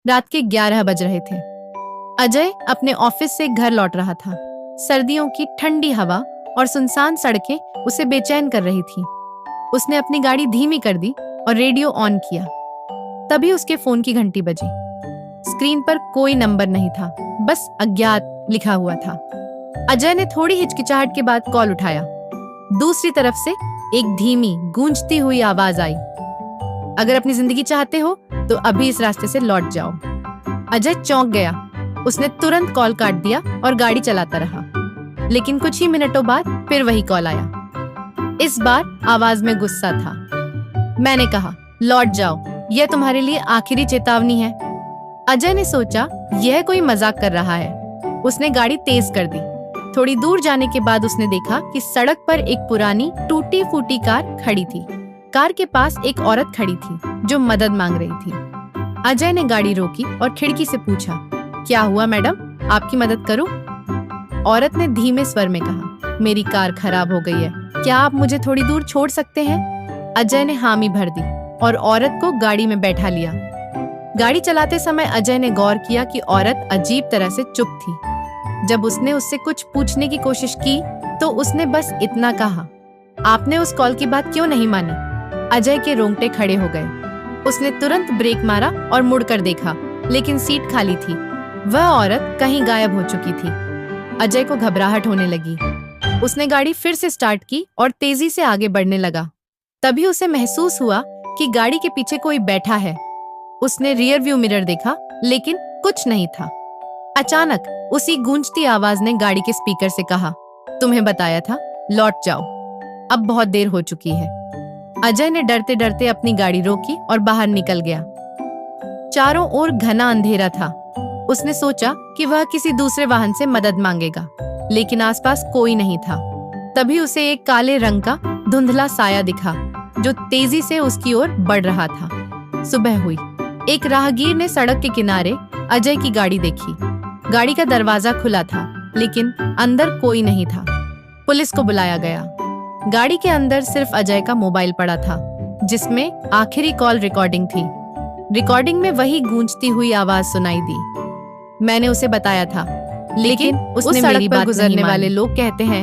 रात के 11 बज रहे थे। अजय अपने ऑफिस से घर लौट रहा था। सर्दियों की ठंडी हवा और सुनसान सड़कें उसे बेचैन कर रही थी। उसने अपनी गाड़ी धीमी कर दी और रेडियो ऑन किया। तभी उसके फोन की घंटी बजी। स्क्रीन पर कोई नंबर नहीं था, बस अज्ञात लिखा हुआ था। अजय ने थोड़ी हिचकिचाहट के बाद कॉल उठाया। दूसरी तरफ से एक धीमी गूंजती हुई आवाज आई, अगर अपनी जिंदगी चाहते हो तो अभी इस रास्ते से लौट जाओ। अजय चौंक गया। उसने तुरंत कॉल काट दिया और गाड़ी चलाता रहा। लेकिन कुछ ही मिनटों बाद फिर वही कॉल आया। इस बार आवाज में गुस्सा था। मैंने कहा, लौट जाओ, यह तुम्हारे लिए आखिरी चेतावनी है। अजय ने सोचा यह कोई मजाक कर रहा है। उसने गाड़ी तेज कर दी। थोड़ी दूर जाने के बाद उसने देखा कि सड़क पर एक पुरानी टूटी फूटी कार खड़ी थी। कार के पास एक औरत खड़ी थी जो मदद मांग रही थी। अजय ने गाड़ी रोकी और खिड़की से पूछा, क्या हुआ मैडम, आपकी मदद करूं? औरत ने धीमे स्वर में कहा, मेरी कार खराब हो गई है, क्या आप मुझे थोड़ी दूर छोड़ सकते हैं? अजय ने हामी भर दी और औरत को गाड़ी में बैठा लिया। गाड़ी चलाते समय अजय ने गौर किया कि औरत अजीब तरह से चुप थी। जब उसने उससे कुछ पूछने की कोशिश की तो उसने बस इतना कहा, आपने उस कॉल की बात क्यों नहीं मानी? अजय के रोंगटे खड़े हो गए। उसने तुरंत ब्रेक मारा और मुड़कर देखा, लेकिन सीट खाली थी। वह औरत कहीं गायब हो चुकी थी। अजय को घबराहट होने लगी। उसने गाड़ी फिर से स्टार्ट की और तेजी से आगे बढ़ने लगा। तभी उसे महसूस हुआ कि गाड़ी के पीछे कोई बैठा है। उसने रियर व्यू मिरर देखा, लेकिन कुछ नहीं था। अचानक उसी गूंजती आवाज ने गाड़ी के स्पीकर से कहा, तुम्हें बताया था, लौट जाओ, अब बहुत देर हो चुकी है। अजय ने डरते डरते अपनी गाड़ी रोकी और बाहर निकल गया। चारों ओर घना अंधेरा था। उसने सोचा कि वह किसी दूसरे वाहन से मदद मांगेगा, लेकिन आसपास कोई नहीं था। तभी उसे एक काले रंग का धुंधला साया दिखा जो तेजी से उसकी ओर बढ़ रहा था। सुबह हुई। एक राहगीर ने सड़क के किनारे अजय की गाड़ी देखी। गाड़ी का दरवाजा खुला था, लेकिन अंदर कोई नहीं था। पुलिस को बुलाया गया। गाड़ी के अंदर सिर्फ अजय का मोबाइल पड़ा था, जिसमें आखिरी कॉल रिकॉर्डिंग थी। रिकॉर्डिंग में वही गूंजती हुई आवाज सुनाई दी। मैंने उसे बताया था, लेकिन उसने मेरी बात नहीं मानी। गुजरने वाले लोग कहते हैं